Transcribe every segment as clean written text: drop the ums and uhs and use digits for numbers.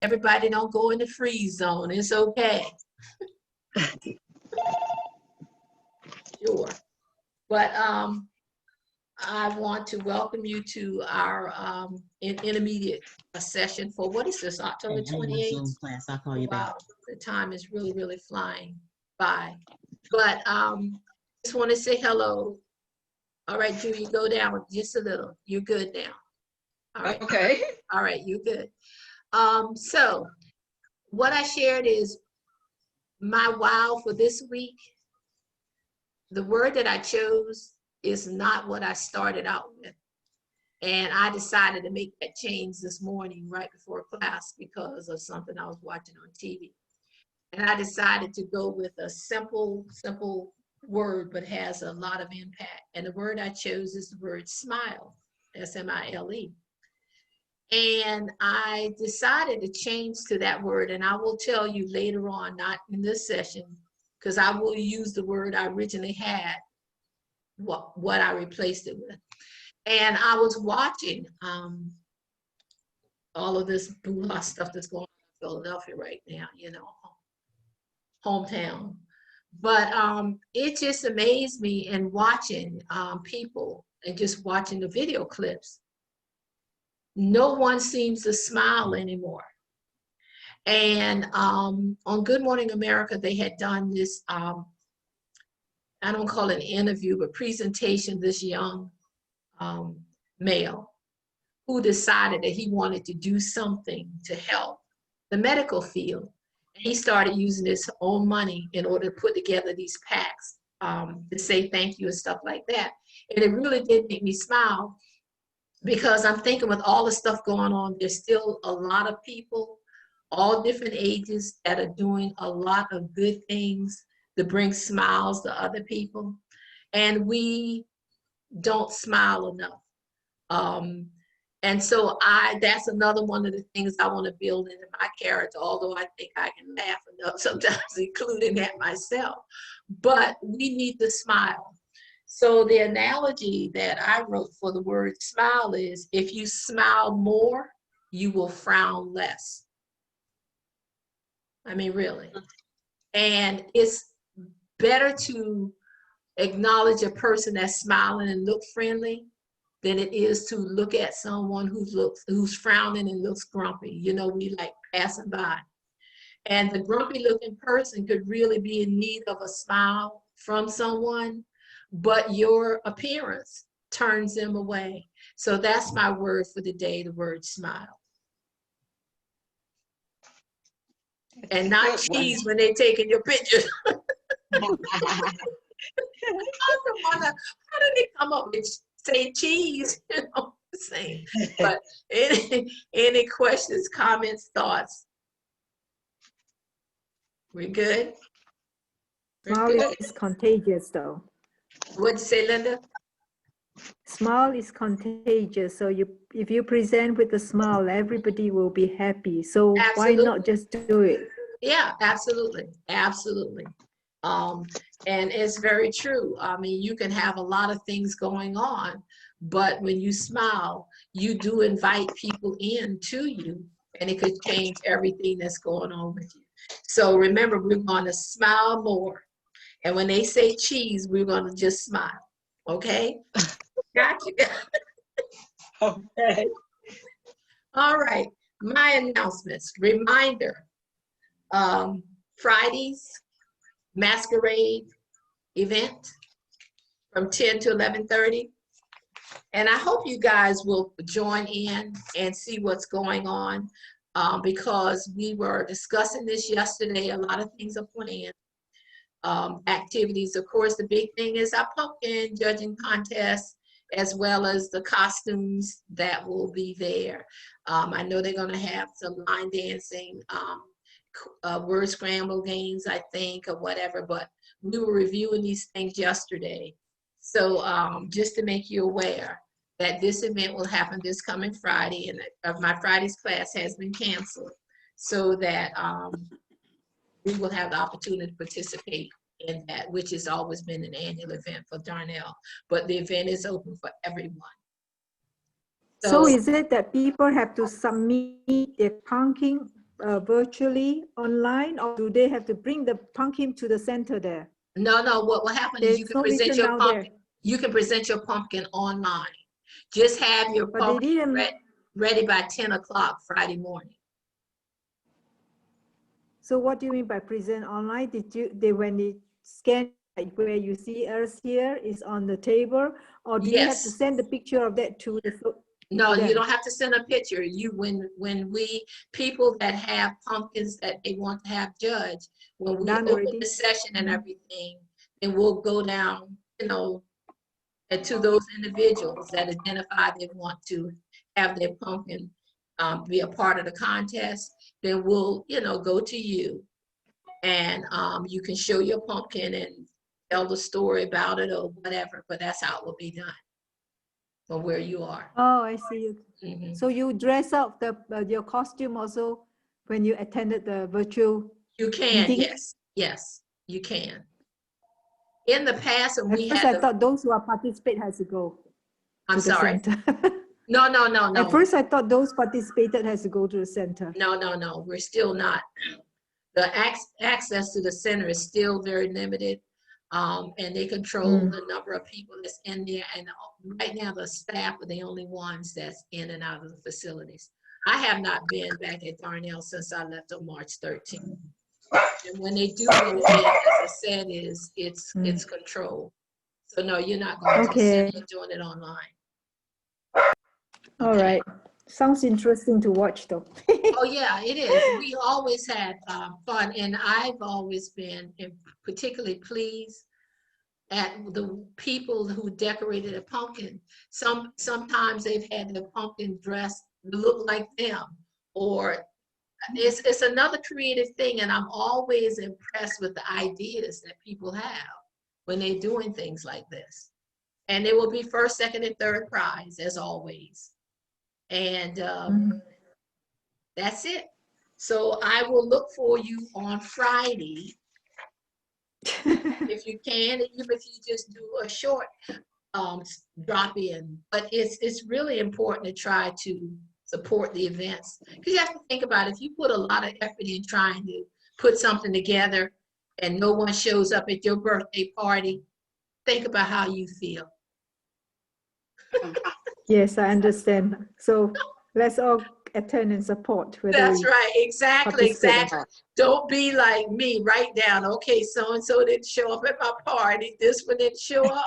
Everybody don't go in the freeze zone. It's okay. Sure. But I want to welcome you to our intermediate session for, what is this, October 28th? Class, I'll call you back. Wow, the time is really, really flying by. But just want to say hello. All right, Julie, go down just a little. You're good now. All right. Okay. All right, you're good. So what I shared is my wow for this week. The word that I chose is not what I started out with. And I decided to make that change this morning right before class because of something I was watching on TV. And I decided to go with a simple word, but has a lot of impact. And the word I chose is the word smile, S-M-I-L-E. And I decided to change to that word. And I will tell you later on, not in this session, because I will use the word I originally had, what I replaced it with. And I was watching all of this blah stuff that's going on in Philadelphia right now, you know, hometown. But it just amazed me in watching people and just watching the video clips. No one seems to smile anymore. And on Good Morning America, they had done this, I don't call it an interview, but presentation, this young male who decided that he wanted to do something to help the medical field. And he started using his own money in order to put together these packs to say thank you and stuff like that. And it really did make me smile, because I'm thinking with all the stuff going on, there's still a lot of people, all different ages, that are doing a lot of good things to bring smiles to other people. And we don't smile enough. And so that's another one of the things I want to build into my character, although I think I can laugh enough sometimes, including that myself. But we need to smile. So the analogy that I wrote for the word smile is, if you smile more, you will frown less. I mean, really. And it's better to acknowledge a person that's smiling and look friendly than it is to look at someone who's frowning and looks grumpy. You know, we like passing by. And the grumpy looking person could really be in need of a smile from someone, but your appearance turns them away. So that's my word for the day, the word smile. And not cheese when they're taking your pictures. I wonder, how did they come up with say cheese? You know what I'm saying? But any questions, comments, thoughts? We good? Smile is contagious, though. What'd you say, Linda? Smile is contagious. So if you present with a smile, everybody will be happy. So Absolutely. Why not just do it? Yeah, absolutely. Absolutely. And it's very true. I mean, you can have a lot of things going on, but when you smile, you do invite people in to you, and it could change everything that's going on with you. So remember, we're going to smile more. And when they say cheese, we're going to just smile. Okay? Gotcha. Okay. All right. My announcements. Reminder. Friday's masquerade event from 10 to 11:30. And I hope you guys will join in and see what's going on, because we were discussing this yesterday. A lot of things are planned. Activities, of course, the big thing is our pumpkin judging contest, as well as the costumes that will be there. I know they're going to have some line dancing, word scramble games, I think, or whatever, but we were reviewing these things yesterday. So just to make you aware that this event will happen this coming Friday, and my Friday's class has been canceled, so that we will have the opportunity to participate in that, which has always been an annual event for Darnell, but the event is open for everyone. So is it that people have to submit their pumpkin virtually online, or do they have to bring the pumpkin to the center there? No, no, what will happen is you There's can no present written your down there, pumpkin, you can present your pumpkin online. Just have your but they pumpkin didn't. ready by 10 o'clock Friday morning. So what do you mean by present online? When they scan, like where you see us here is on the table, or do you have to Yes. send the picture of that to the? No, to you them? don't have to send a picture. When we, people that have pumpkins that they want to have judged, when we Done open already? the session and Mhm. everything, then we'll go down, and to those individuals that identify they want to have their pumpkin be a part of the contest, then we'll, go to you, and you can show your pumpkin and tell the story about it or whatever, but that's how it will be done from where you are. Oh, I see. Mhm. So you dress up your costume also when you attended the virtual You can, meeting? yes, you can. In the past, when At we first, had I thought those who are participate has to go I'm to the sorry. center. No, At first, I thought those participated has to go to the center. no, we're still not. The access to the center is still very limited, and they control the number of people that's in there. And right now, the staff are the only ones that's in and out of the facilities. I have not been back at Darnell since I left on March 13th. And when they do go in, as I said, it's controlled. So no, you're not going to the Okay. center, you're doing it online. All right. Sounds interesting to watch, though. Oh, yeah, it is. We always had fun, and I've always been particularly pleased at the people who decorated a pumpkin. Sometimes they've had the pumpkin dress look like them, or it's another creative thing, and I'm always impressed with the ideas that people have when they're doing things like this. And it will be first, second, and third prize, as always. And that's it. So I will look for you on Friday, if you can, even if you just do a short drop in. But it's really important to try to support the events, because you have to think about it. If you put a lot of effort in trying to put something together and no one shows up at your birthday party, think about how you feel. Yes, I understand. So let's all attend and support. That's right. Exactly. Participate. Don't be like me. Write down, okay, so and so didn't show up at my party. This one didn't show up.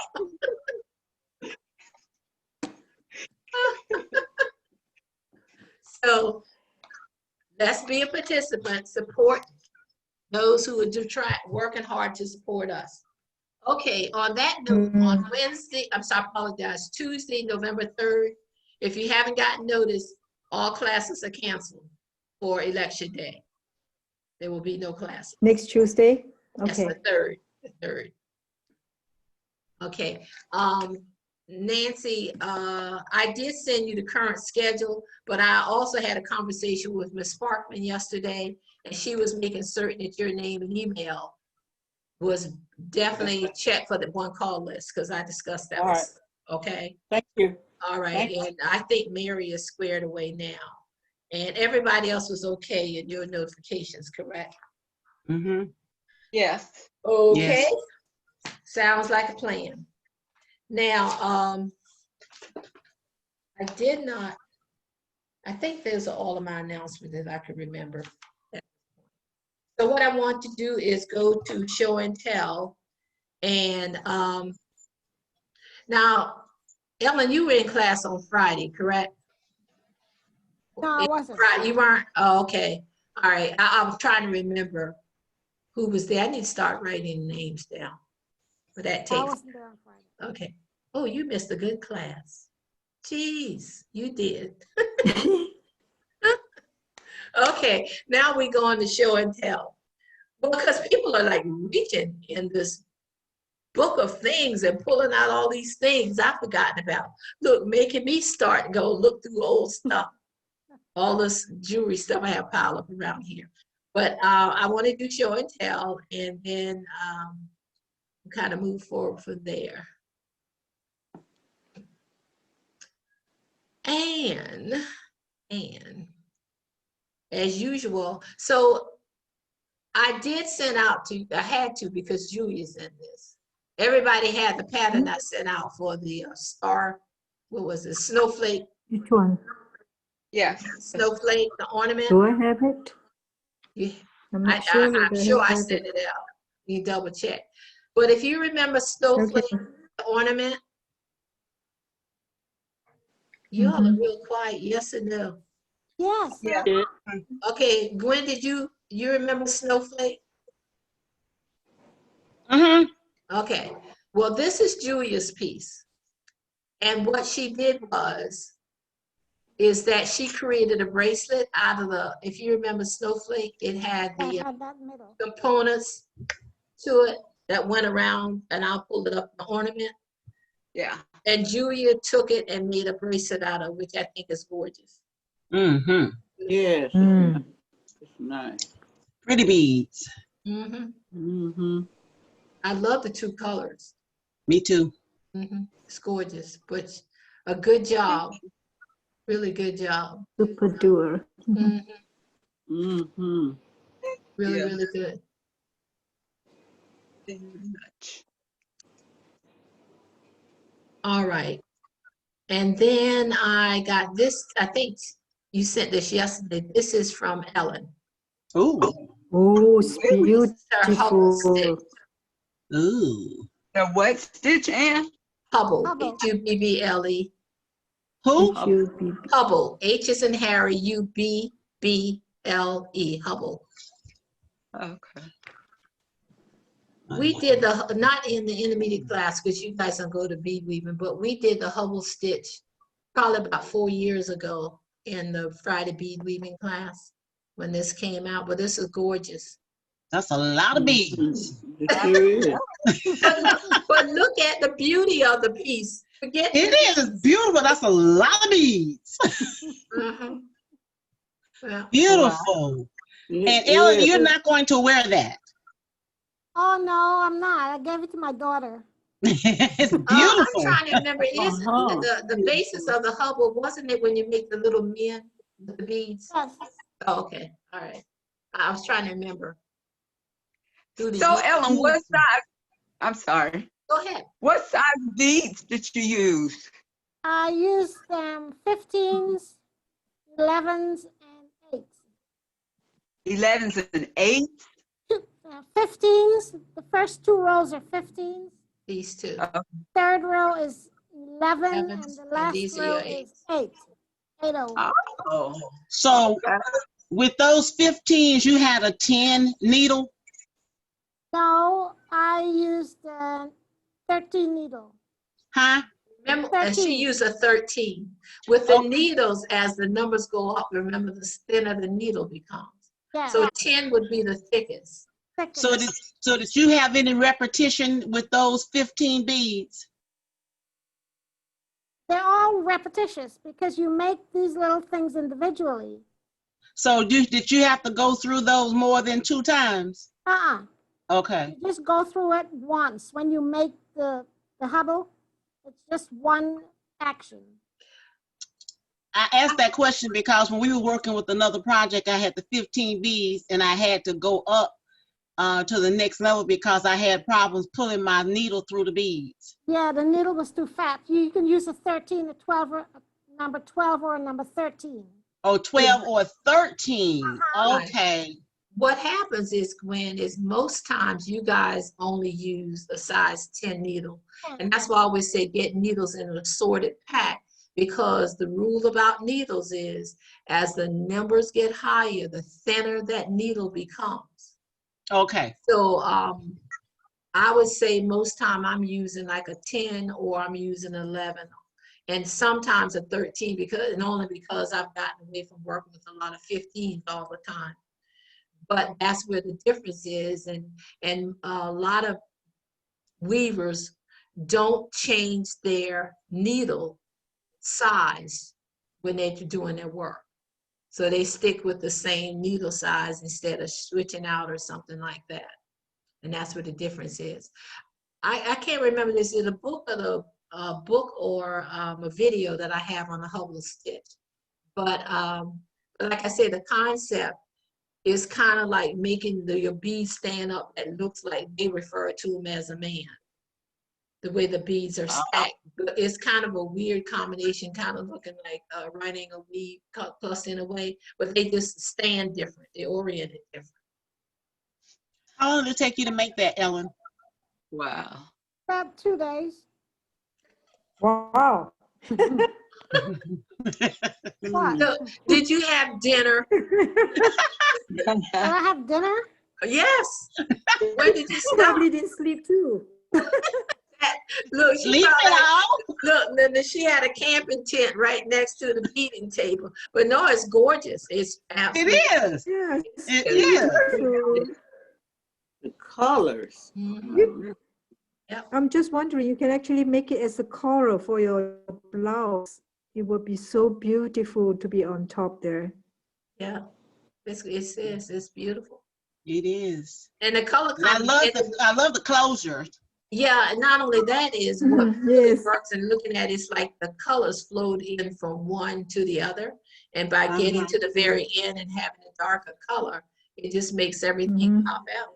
So let's be a participant. Support those who are working hard to support us. Okay, on that note, on Wednesday, Tuesday, November 3rd, if you haven't gotten notice, all classes are canceled for election day. There will be no classes. Next Tuesday? Yes, Okay. the third. Okay, Nancy, I did send you the current schedule, but I also had a conversation with Ms. Sparkman yesterday, and she was making certain that your name and email was definitely checked for the one call list, because I discussed that. All right. Okay. Thank you. All right, Thank you. and I think Mary is squared away now, and everybody else was okay in your notifications, correct? Mm-hmm. Yes. Okay. Yes. Sounds like a plan. Now, I think those are all of my announcements that I can remember. So what I want to do is go to show and tell. And now, Ellen, you were in class on Friday, correct? No, I wasn't. Right, you weren't? Oh, okay. All right. I was trying to remember who was there. I need to start writing names down. But that I takes, wasn't there on Friday. okay. Oh, you missed a good class. Jeez, you did. Okay, now we go on to show and tell. Well, because people are like reaching in this book of things and pulling out all these things I've forgotten about. Look, making me start and go look through old stuff. All this jewelry stuff I have piled up around here. But I want to do show and tell, and then kind of move forward from there. And as usual. So I did send out to, I had to because Julia's in this. Everybody had the pattern I sent out for the star, what was it, snowflake, Which one? Yes. snowflake, the ornament. Do I have it? Yeah, I'm not sure. I'm whether sure I have sent it out. You double check. But if you remember snowflake, Okay. the ornament, you all are Mhm. real quiet, yes or no? Yes. Yeah. Okay, Gwen, did you remember snowflake? Mm-hmm. Okay, well, this is Julia's piece. And what she did is that she created a bracelet out of the, if you remember snowflake, it had I the had that middle. components to it that went around, and I'll pull it up, the ornament. Yeah. And Julia took it and made a bracelet out of, which I think is gorgeous. Mm-hmm. Yes, Mm. it's nice. Pretty beads. Hmm. Mm-hmm. I love the two colors. Me too. It's gorgeous, but a good job, really good job. Super duper. Mhm. Mm-hmm. Really, Yeah. really good. Very much. All right. And then I got this, I think you sent this yesterday. This is from Ellen. Ooh. Oh, it's This is her Hubble stick. beautiful. Ooh. The what stitch, Ann? Hubble, Hubble. H-U-B-B-L-E. Who? H-U-B-B. Hubble, H is in Harry, U-B-B-L-E, Hubble. Okay. We did the, not in the intermediate class, because you guys don't go to bead weaving, but we did the Hubble stitch probably about 4 years ago in the Friday bead weaving class when this came out, but this is gorgeous. That's a lot of beads. It sure is. But look at the beauty of the piece. Forget It is beautiful. That's a lot of beads. Mhm. Yeah. Beautiful. It And Ellen, is. you're not going to wear that. Oh, no, I'm not. I gave it to my daughter. It's I'm beautiful. trying to remember, is Uh-huh. the basis of the Hubble, wasn't it when you make the little men with the beads? Yes. Oh, okay, all right. I was trying to remember. Through the So years. Ellen, what size, I'm sorry, Go ahead. what size beads did you use? I used 15s, 11s, and 8s. 11s and 8s? 15s, the first 2 rows are 15s. These two. Third row is 11, and 11s, the and last these are row your is 8. 8 Oh. So Okay. with those 15s, you had a 10 needle? No, I used 13 needle. Huh? Remember, and she 13. used a 13. With the Okay. needles, as the numbers go up, remember, the thinner the needle becomes. Yeah. So 10 would be the thickest. So did you have any repetition with those 15 beads? They're all repetitious because you make these little things individually. So did you have to go through those more than 2 times? Okay. You just go through it once. When you make the Hubble, it's just one action. I asked that question because when we were working with another project, I had the 15 beads and I had to go up to the next level because I had problems pulling my needle through the beads. Yeah, the needle was too fat. You can use a 13, a 12, or a number 12, or a number 13. Oh, 12 or 13. Right. Okay. What happens is, Gwen, is most times you guys only use a size 10 needle. And that's why I always say get needles in an assorted pack, because the rule about needles is as the numbers get higher, the thinner that needle becomes. Okay. So I would say most time I'm using like a 10 or I'm using 11 and sometimes a 13 and only because I've gotten away from working with a lot of 15s all the time. But that's where the difference is, and a lot of weavers don't change their needle size when they're doing their work. So they stick with the same needle size instead of switching out or something like that. And that's where the difference is. I can't remember, is it a book or a video that I have on the Hubble stitch? But But like I said, the concept is kind of like making your beads stand up that looks like they refer to him as a man. The way the beads are stacked. But it's kind of a weird combination, kind of looking like writing a weave plus in a way, but they just stand different. They're oriented different. How long did it take you to make that, Ellen? Wow. About 2 days. Wow. What? So, did you have dinner? Did I have dinner? Yes. Where did you You stop? probably didn't sleep too. Look, she Sleep probably, it off. look, then she had a camping tent right next to the beading table. But no, it's gorgeous. It's absolutely. It is. Yeah. It is. Beautiful. The colors. Mhm. I'm just wondering, you can actually make it as a collar for your blouse. It would be so beautiful to be on top there. Yeah, it's beautiful. It is. And the color And combination. I love the closure. Yeah, and not only that is what Mhm, really yes. works and looking at it's like the colors flowed in from one to the other. And by getting to the very end and having a darker color, it just makes everything Mhm. pop out.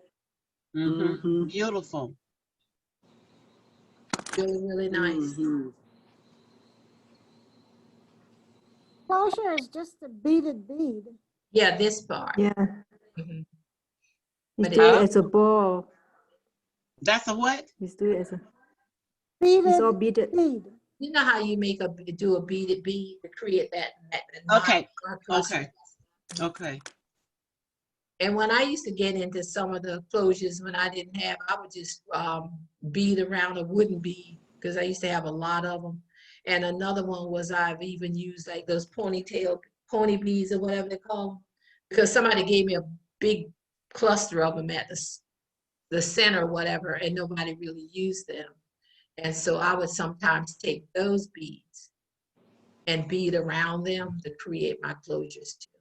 Mhm. Beautiful. Really, really nice. Mhm. Closure is just a beaded bead. Yeah, this part. Yeah. Mhm. He's But doing it- it as a ball. That's a what? He's doing it as a, Beaded it's all beaded. bead. You know how you do a beaded bead to create that Okay. plus- Okay. Okay. And when I used to get into some of the closures when I didn't have, I would just bead around a wooden bead because I used to have a lot of them. And another one was I've even used like those pony beads or whatever they call them, because somebody gave me a big cluster of them at the center or whatever, and nobody really used them. And so I would sometimes take those beads and bead around them to create my closures too.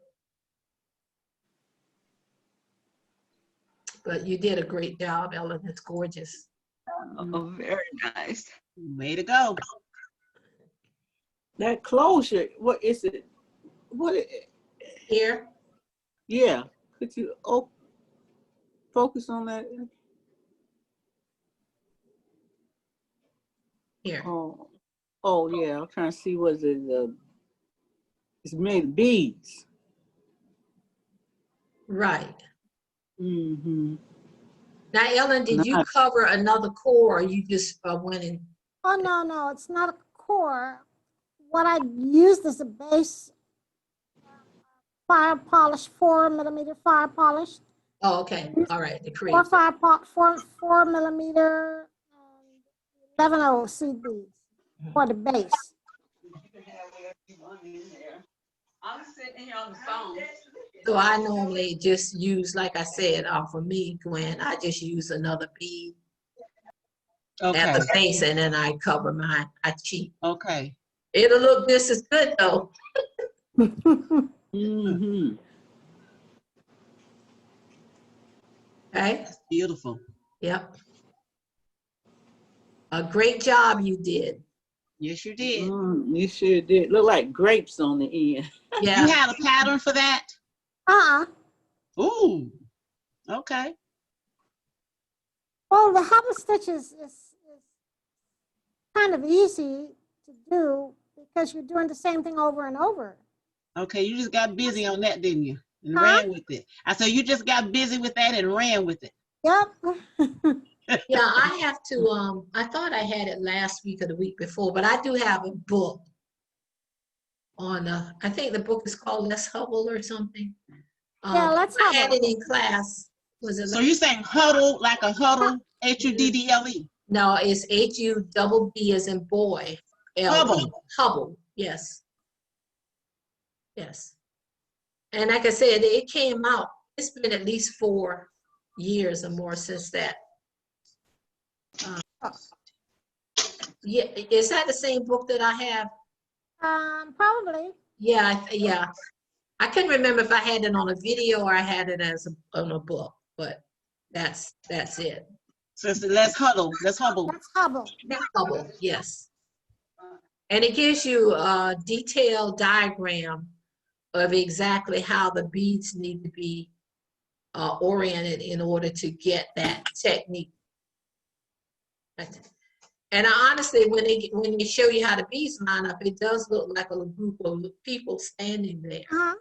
But you did a great job, Ellen. It's gorgeous. Oh, very nice. Way to go. That closure, what is it? Here, Yeah. Could you focus on that? here. Oh yeah. I'm trying to see what is it. It's made of beads. Right. Mm-hmm. Now, Ellen, did you Nice. cover another core or you just went in? Oh, no, it's not a core. What I used as a base, fire polish, 4mm fire polish, Oh, okay. All right. To create. 4 millimeter, and 11 seed beads for the base. I'm sitting here on the phone. So I normally just use, like I said, for me, Gwen, I just use another bead Okay. at the base and then I cover mine. I cheat. Okay. It'll look just as good though. Mm-hmm. Okay. Beautiful. Yep. A great job you did. Yes, you did. You sure did. Look like grapes on the end. You Yeah. had a pattern for that? Ooh. Okay. Well, the hobble stitch is kind of easy to do because you're doing the same thing over and over. Okay. You just got busy on that, didn't you? And Huh? ran with it. I said you just got busy with that and ran with it. Yep. Yeah, I have to, I thought I had it last week or the week before, but I do have a book on, I think the book is called Let's Hubble or something. Yeah, Let's I had Hubble. it in class. Was it? So you're saying huddle like a huddle, Huddle? No, it's HUBB as in boy. Hubble. Hubble, yes. Yes. And like I said, it came out, it's been at least 4 years or more since that. Yeah, is that the same book that I have? Probably. Yeah, yeah. I couldn't remember if I had it on a video or I had it as on a book, but that's it. So it's let's huddle. Let's hubble. That's hobble. Hubble, yes. And it gives you a detailed diagram of exactly how the beads need to be oriented in order to get that technique. And honestly, when they show you how the beads line up, it does look like a group of people standing there. Uh-huh.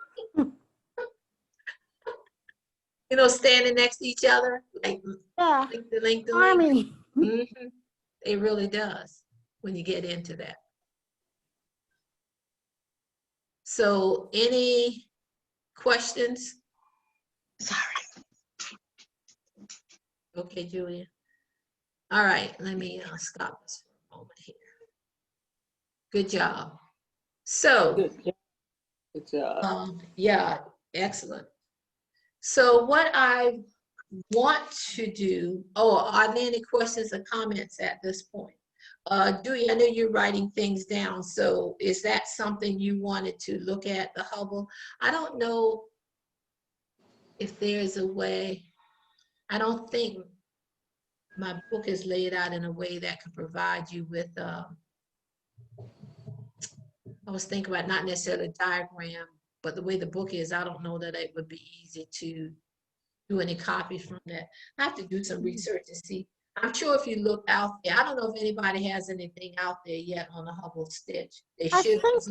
You know, standing next to each other, like Yeah, link to link to link. army. Mhm. It really does when you get into that. So any questions? Sorry. Okay, Julia. All right, let me stop this for a moment here. Good job. So, Good job. Good job. yeah, excellent. So what I want to do, are there any questions or comments at this point? Dewey, I know you're writing things down, so is that something you wanted to look at, the Hubble? I don't know if there's a way, I don't think my book is laid out in a way that could provide you with, I was thinking about not necessarily a diagram, but the way the book is, I don't know that it would be easy to do any copies from that. I have to do some research and see. I'm sure if you look out there, I don't know if anybody has anything out there yet on the Hubble stitch. They I should. think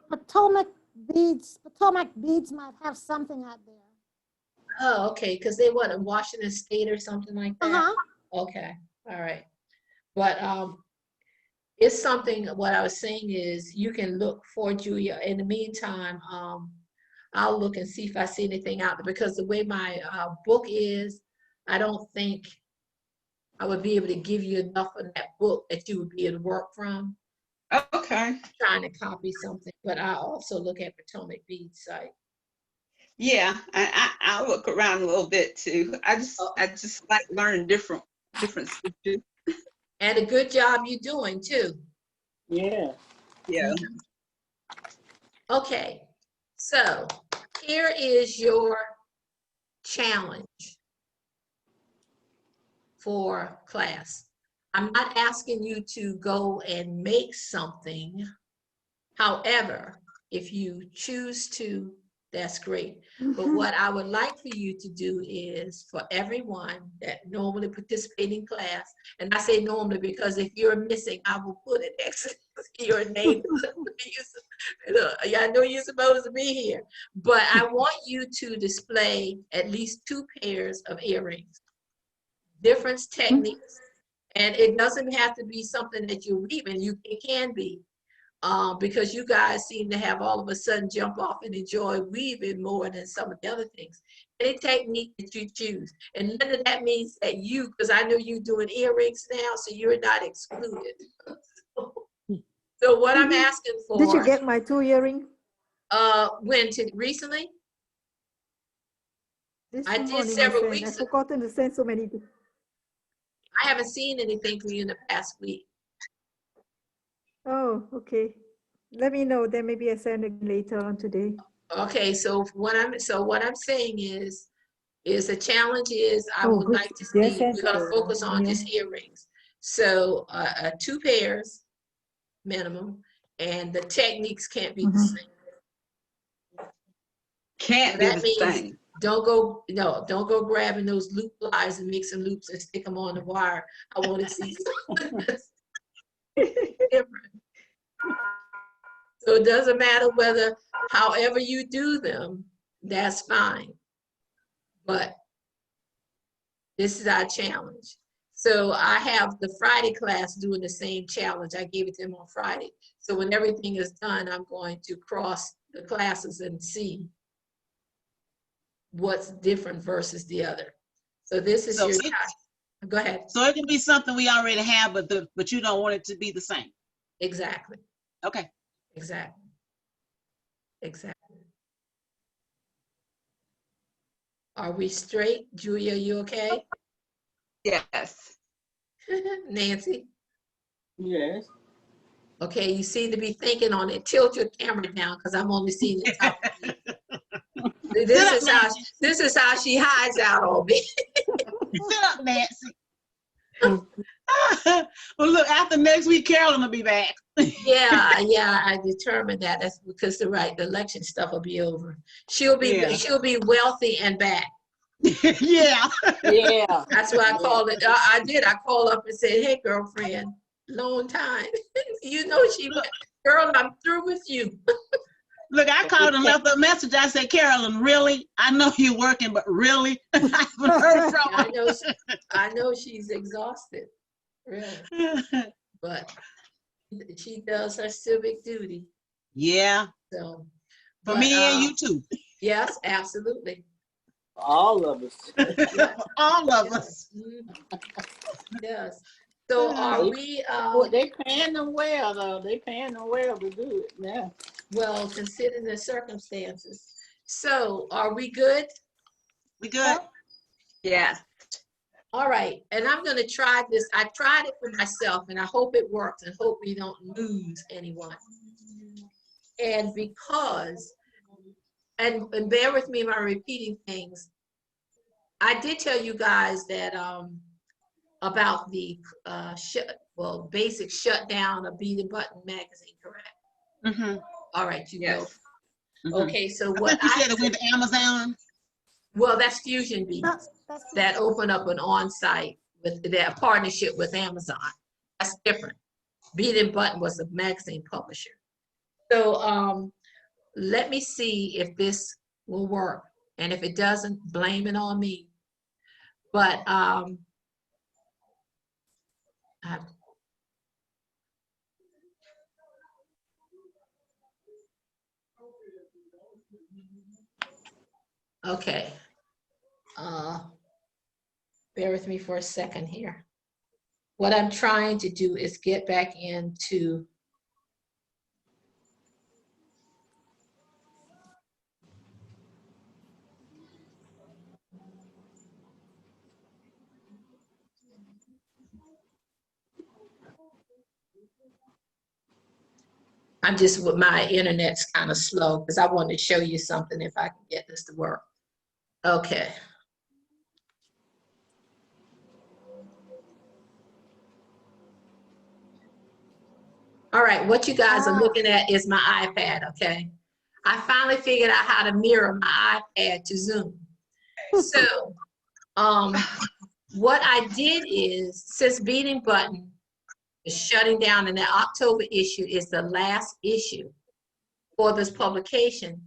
Potomac Beads might have something out there. Oh, okay, because they what, in Washington State or something like that? Uh-huh. Okay, all right. But it's something, what I was saying is you can look for Julia. In the meantime, I'll look and see if I see anything out there, because the way my book is, I don't think I would be able to give you enough of that book that you would be able to work from. Okay. Trying to copy something, but I also look at Potomac Beads site. Yeah, I'll look around a little bit too. I just like learning different stitches. And a good job you're doing too. Yeah. Yeah. Okay, so here is your challenge for class. I'm not asking you to go and make something. However, if you choose to, that's great. But what I would like for you to do is for everyone that normally participate in class, and I say normally because if you're missing, I will put it next to your name. Yeah, I know you're supposed to be here, but I want you to display at least 2 pairs of earrings, different techniques, and it doesn't have to be something that you're weaving. It can be. Because you guys seem to have all of a sudden jump off and enjoy weaving more than some of the other things. Any technique that you choose. And none of that means that you, because I know you're doing earrings now, so you're not excluded. So what I'm asking for. Did you get my 2 earring? Recently? This I did morning several sent. weeks I've ago. forgotten to send so many. I haven't seen anything from you in the past week. Oh, okay. Let me know. Then maybe I send it later on today. Okay, so what I'm saying is the challenge is I Oh, would good. like to Yes, see, yes, we're gonna focus on just earrings. So 2 pairs minimum, and the techniques can't be the Mhm. same. Can't So be that the means same. don't go grabbing those loop plies and make some loops and stick them on the wire. I want to see something different. So it doesn't matter whether, however you do them, that's fine. But this is our challenge. So I have the Friday class doing the same challenge. I gave it to them on Friday. So when everything is done, I'm going to cross the classes and see what's different versus the other. So this is So your it- time. Go ahead. So it can be something we already have, but you don't want it to be the same. Exactly. Okay. Exactly. Exactly. Are we straight? Julia, you okay? Yes. Nancy? Yes. Okay, you seem to be thinking on it. Tilt your camera down because I'm only seeing the top of you. This is how she hides out on me. Sit up, Nancy. Well, look, after next week, Carolyn will be back. Yeah, I determined that. That's because the election stuff will be over. She'll be Yeah. she'll be wealthy and back. Yeah. Yeah. That's why I called it. I called up and said, "Hey, girlfriend, long time." You know, girl, I'm through with you. Look, I called and left a message. I said, Carolyn, really? I know you're working, but really? I haven't heard from I her. know. I know she's exhausted, really, but she does her civic duty. Yeah, So, for but, me and you too. yes, absolutely. All of us. Yeah. All of us. Mhm. Yes. So are we, Well, they paying them well, though. They paying them well to do it now. well, considering the circumstances. So are we good? We good? Yes. All right. And I'm going to try this. I tried it for myself and I hope it works and hope we don't lose anyone. And because, and bear with me if I'm repeating things. I did tell you guys that about the basic shutdown of Beat the Button magazine, correct? Mm-hmm. All right, you Yes. go. Mm-hmm. Okay, so I what thought you said it went to Amazon. well, that's Fusion Beats That's that opened up an on-site with their partnership with Amazon. That's different. Beat the Button was a magazine publisher. So let me see if this will work. And if it doesn't, blame it on me. But okay. Bear with me for a second here. What I'm trying to do is get back into I'm just with my internet's kind of slow because I wanted to show you something if I can get this to work. Okay. All right, what you guys are looking at is my iPad, okay? I finally figured out how to mirror my iPad to Zoom. So what I did is, since Beat the Button is shutting down and the October issue is the last issue for this publication,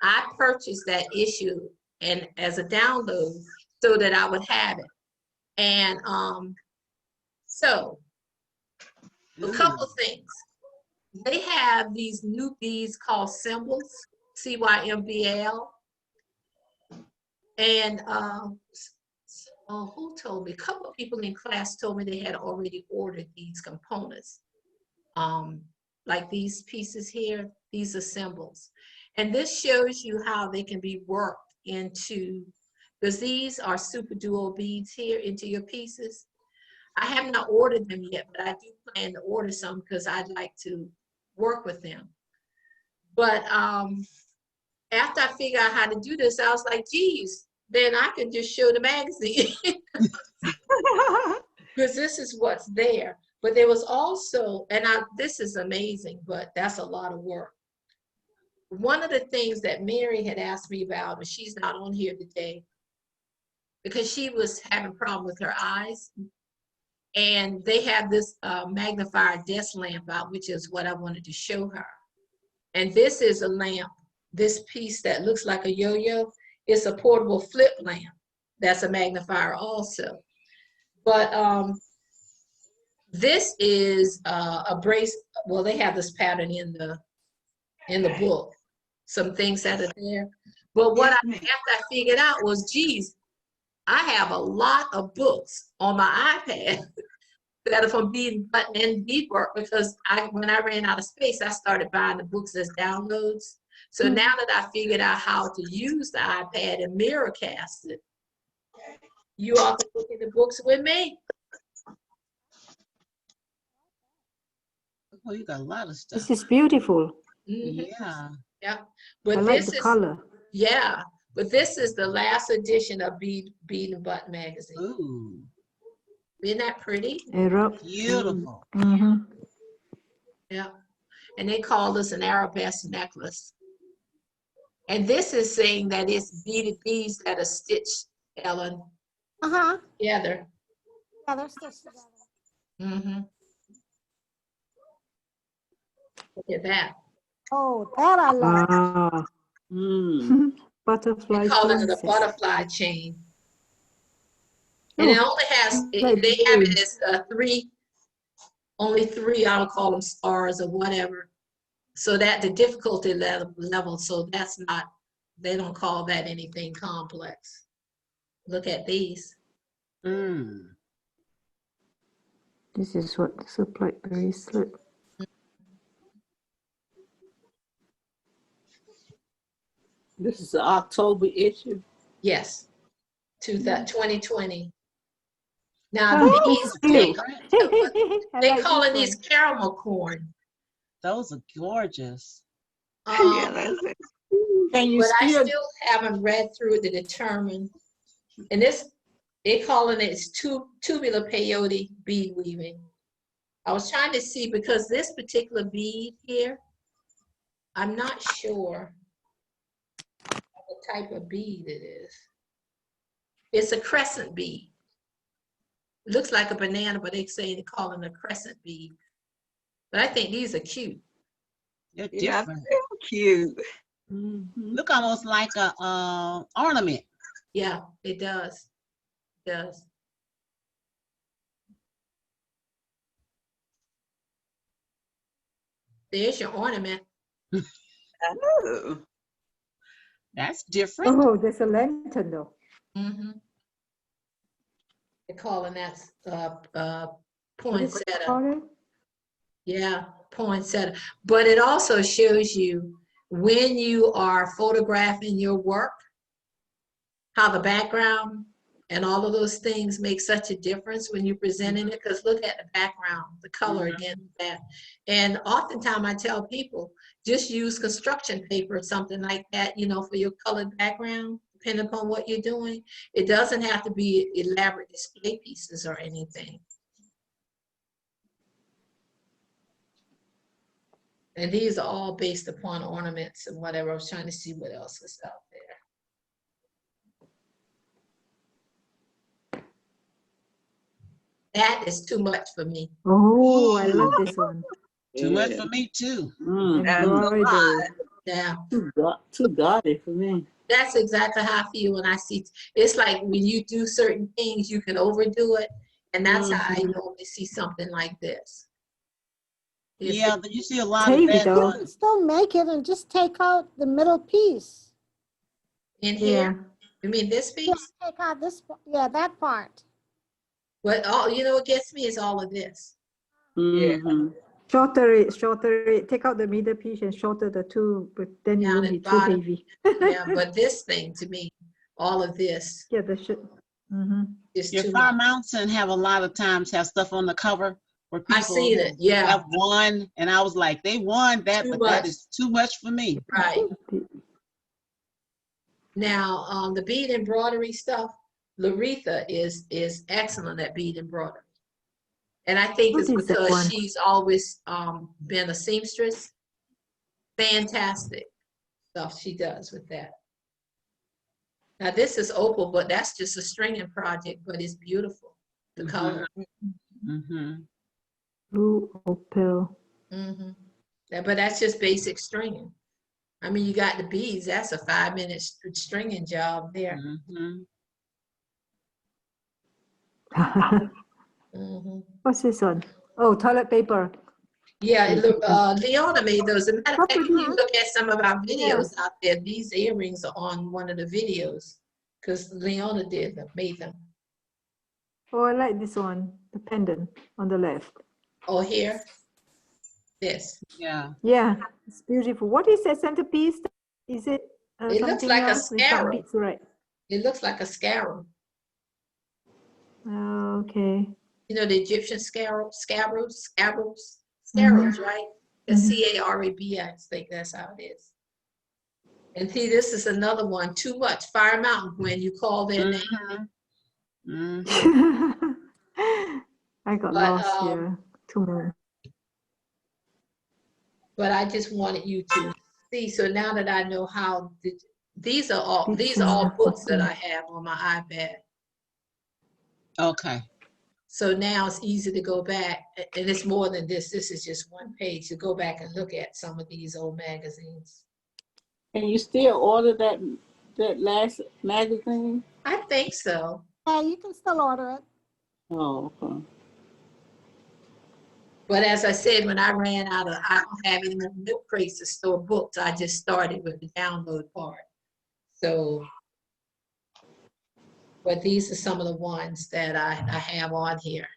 I purchased that issue and as a download so that I would have it. And so a couple things. They have these new beads called symbols, CYMBL. And who told me? A couple of people in class told me they had already ordered these components. Like these pieces here, these are symbols. And this shows you how they can be worked into, because these are super duo beads here into your pieces. I have not ordered them yet, but I do plan to order some because I'd like to work with them. But after I figured out how to do this, I was like, geez, then I can just show the magazine. Because this is what's there. But there was also, and this is amazing, but that's a lot of work. One of the things that Mary had asked me about, and she's not on here today, because she was having a problem with her eyes. And they have this magnifier desk lamp out, which is what I wanted to show her. And this is a lamp. This piece that looks like a yo-yo is a portable flip lamp. That's a magnifier also. But this is a brace. Well, they have this pattern in the book. Some things that are there. But what after I figured out was, geez, I have a lot of books on my iPad that are from Beat the Button and Beadwork, because when I ran out of space, I started buying the books as downloads. So now that I figured out how to use the iPad and mirrorcast it, you all can look at the books with me. Oh, you got a lot of stuff. This is beautiful. Mhm. Yeah. Yeah, I but like this the is color. yeah, but this is the last edition of Beat the Button magazine. Ooh. Isn't that pretty? Arab. Beautiful. Mm-hmm. Yeah. And they call this an arabesque necklace. And this is saying that it's beaded beads that are stitched, Ellen, Uh-huh. together. Yeah, they're stitched together. Mm-hmm. Look at that. Oh, that I love. Wow. Mm. Butterfly They call it a princess. butterfly chain. And it Oh, only has, like they have it balloons. as only three, I'll call them stars or whatever. So that the difficulty level, so that's not, they don't call that anything complex. Look at these. Mm. This is what the supply bracelet. This is the October issue. Yes, to the 2020. Now Oh, these, cute. they I like calling this these caramel corn. Those are gorgeous. Yeah, that's it. Can you But I still, still haven't read through it to determine. And this, they calling it tubular peyote bead weaving. I was trying to see because this particular bead here, I'm not sure what type of bead it is. It's a crescent bead. It looks like a banana, but they say they call it a crescent bead. But I think these are cute. They're Yeah, different. they're cute. Mhm. Look almost like a ornament. Yeah, it does. It does. There's your ornament. Oh, That's different. Oh, there's a lantern though. Mm-hmm. They're calling that What is it poinsettia. called? Yeah, poinsettia. But it also shows you when you are photographing your work, how the background and all of those things make such a difference when you're presenting it. Because look at the background, the color against that. And oftentimes I tell people, just use construction paper or something like that, you know, for your colored background, depending upon what you're doing. It doesn't have to be elaborate display pieces or anything. And these are all based upon ornaments and whatever. I was trying to see what else was out there. That is too much for me. Oh, I love this one. Too much Yeah. for me too. Mm. that's a Embroidery. lot. Yeah, Too gaudy for me. that's exactly how I feel when I see. It's like when you do certain things, you can overdo it, and that's how I normally see something like this. If Yeah, it- but you see a lot Baby of that. doll. You can still make it and just take out the middle piece. in Yeah. here, you mean this Yeah, piece? take out this, yeah, that part. But all you know, what gets me is all of this. Mhm. Shorter it. Take out the middle piece and shorter the two, but then it Down won't at be the too bottom. heavy. Yeah, but this thing to me, all of this Yeah, the shit. Mm-hmm. is Your too Fire much. Mountain have a lot of times have stuff on the cover where people I've seen it. Yeah, have won, and I was like, they won that, Too but that much. is too much for me. right. Now, the bead embroidery stuff, Laretha is excellent at bead embroidery. And I think it's What is that because one? she's always been a seamstress. Fantastic stuff she does with that. Now this is opal, but that's just a stringing project, but it's beautiful. The color. Mm-hmm. Blue opal. Mm-hmm. But that's just basic stringing. I mean, you got the beads, that's a 5-minute stringing job there. Mm-hmm. Mm-hmm. What's this one? Oh, toilet paper. Yeah, Leona made those. As a matter of fact, if you Mhm. look at some of our videos out there, these earrings are on one of the videos because Leona made them. Oh, I like this one. The pendant on the left. Oh, here, this. Yeah. Yeah, it's beautiful. What is that centerpiece? Is it It looks something like a else with some scarab. beads, right? It looks like a scarab. Oh, okay. You know the Egyptian scarabs, Mhm. right? The Mhm. CARABS, I think that's how it is. And see, this is another one. Too much. Fire Mountain when you call their name. Mm-hmm. Mm-hmm. I got But, lost here. Too many. but I just wanted you to see. So now that I know how, these are all books that I have on my iPad. Okay. So now it's easy to go back, and it's more than this. This is just one page to go back and look at some of these old magazines. And you still order that last magazine? I think so. Yeah, you can still order it. Oh, okay. But as I said, when I ran out of, I don't have any more milk crates to store books. I just started with the download part. So, but these are some of the ones that I have on here.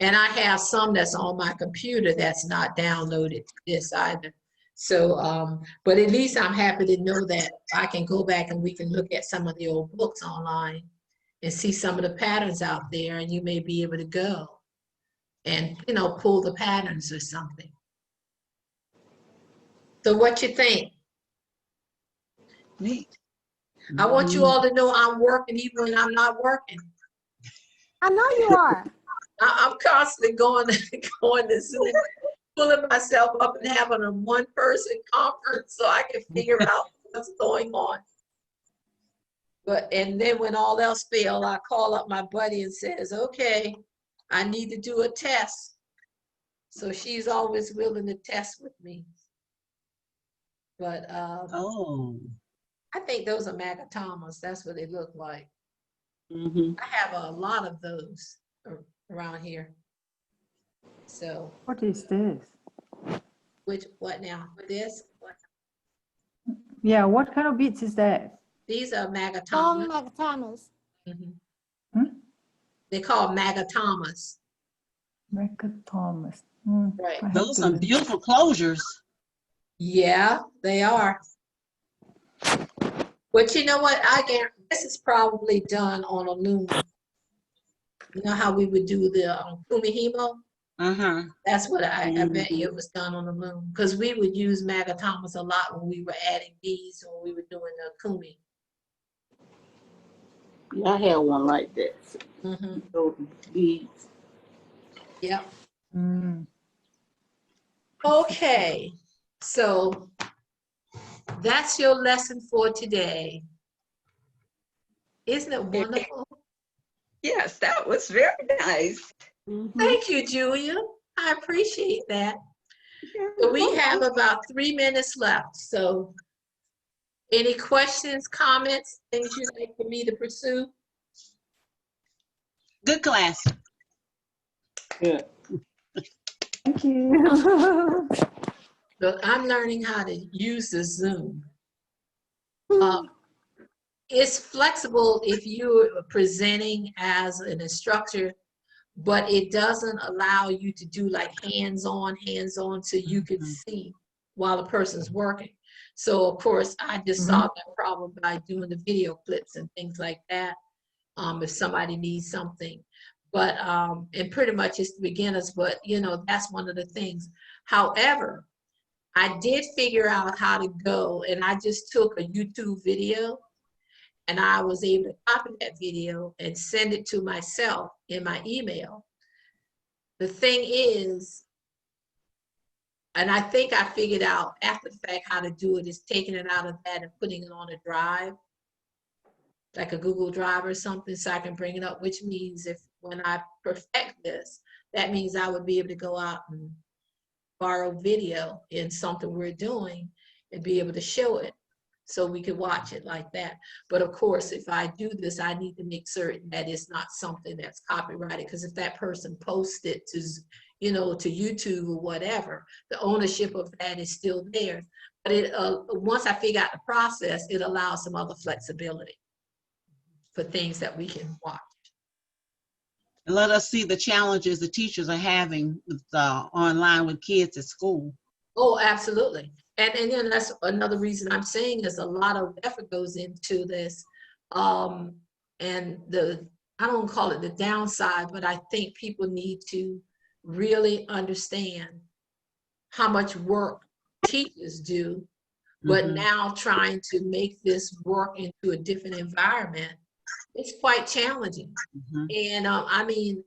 And I have some that's on my computer that's not downloaded to this either. So, but at least I'm happy to know that I can go back and we can look at some of the old books online and see some of the patterns out there, and you may be able to go and, you know, pull the patterns or something. So what you think? Neat. I want you all to know I'm working even when I'm not working. I know you are. I'm constantly going to Zoom, pulling myself up and having a one-person conference so I can figure out what's going on. And then when all else fails, I call up my buddy and says, okay, I need to do a test. So she's always willing to test with me. But Oh. I think those are Magatomas. That's what they look like. Mm-hmm. I have a lot of those around here. So, What is this? what now? This? Yeah, what kind of beads is that? These are Long Magatomas. Magatamas. Mhm. Hmm? They're called Magatomas. Rebecca Thomas. Hmm, Right. I have Those to are learn. beautiful closures. Yeah, they are. But you know what? I guarantee this is probably done on aluminum. You know how we would do the kumihimo? Uh-huh. That's what I bet you it was done on aluminum, because we would use Magatomas a lot when we were adding beads when we were doing the kumi. Yeah, I had one like that. Mm-hmm. Those beads. Yep. Mm. Okay, so that's your lesson for today. Isn't it wonderful? Yes, that was very nice. Mhm. Thank you, Julia. I appreciate that. You're So we welcome. have about 3 minutes left. So any questions, comments, things you'd like for me to pursue? Good class. Yeah. Thank you. Look, I'm learning how to use the Zoom. It's flexible if you're presenting as an instructor, but it doesn't allow you to do like hands-on so you could see while the person's working. So of course, I just solved that problem by doing the video clips and things like that, if somebody needs something. But, and pretty much it's the beginners, but you know, that's one of the things. However, I did figure out how to go, and I just took a YouTube video and I was able to copy that video and send it to myself in my email. The thing is, and I think I figured out after the fact how to do it, is taking it out of that and putting it on a drive, like a Google Drive or something, so I can bring it up, which means if when I perfect this, that means I would be able to go out and borrow video in something we're doing and be able to show it so we could watch it like that. But of course, if I do this, I need to make certain that it's not something that's copyrighted, because if that person posts it to, you know, to YouTube or whatever, the ownership of that is still theirs. But it, once I figure out the process, it allows some other flexibility for things that we can watch. And let us see the challenges the teachers are having with, online with kids at school. Oh, absolutely. And then that's another reason I'm saying is a lot of effort goes into this. And I don't call it the downside, but I think people need to really understand how much work teachers do, but now trying to make this work into a different environment, it's quite challenging. And I mean,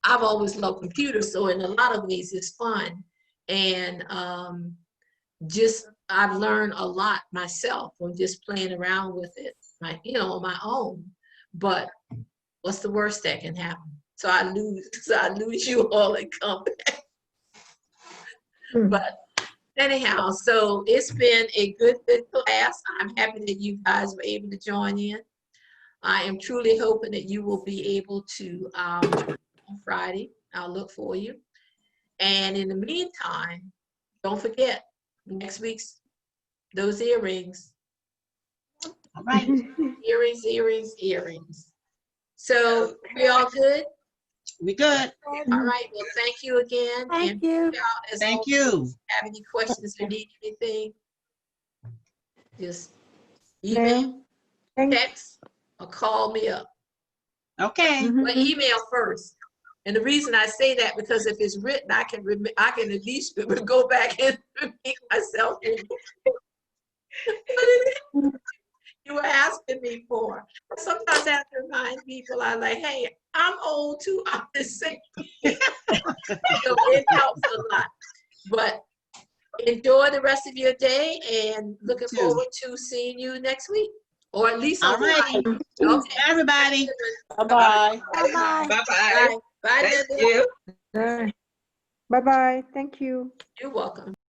I've always loved computers, so in a lot of ways it's fun. And just I've learned a lot myself from just playing around with it, on my own. But what's the worst that can happen? So I lose you all and come back. But anyhow, so it's been a good class. I'm happy that you guys were able to join in. I am truly hoping that you will be able to on Friday. I'll look for you. And in the meantime, don't forget next week's those earrings. All right. Earrings. So we all good? We good. All right. Well, thank you again. Thank you. Thank you. Have any questions or need anything? Just email, Thank- text, or call me up. Okay. But email first. And the reason I say that because if it's written, I can at least go back and repeat myself. You were asking me for. Sometimes I have to remind people, I'm like, hey, I'm old too. I'm the same. So it helps a lot. But enjoy the rest of your day and looking too. forward to seeing you next week. Or at least All on righty. Friday. Okay. Bye, everybody. Bye-bye. Bye-bye. Bye-bye. Bye. Bye, Thank Linda. you. Bye-bye. Thank you. You're welcome.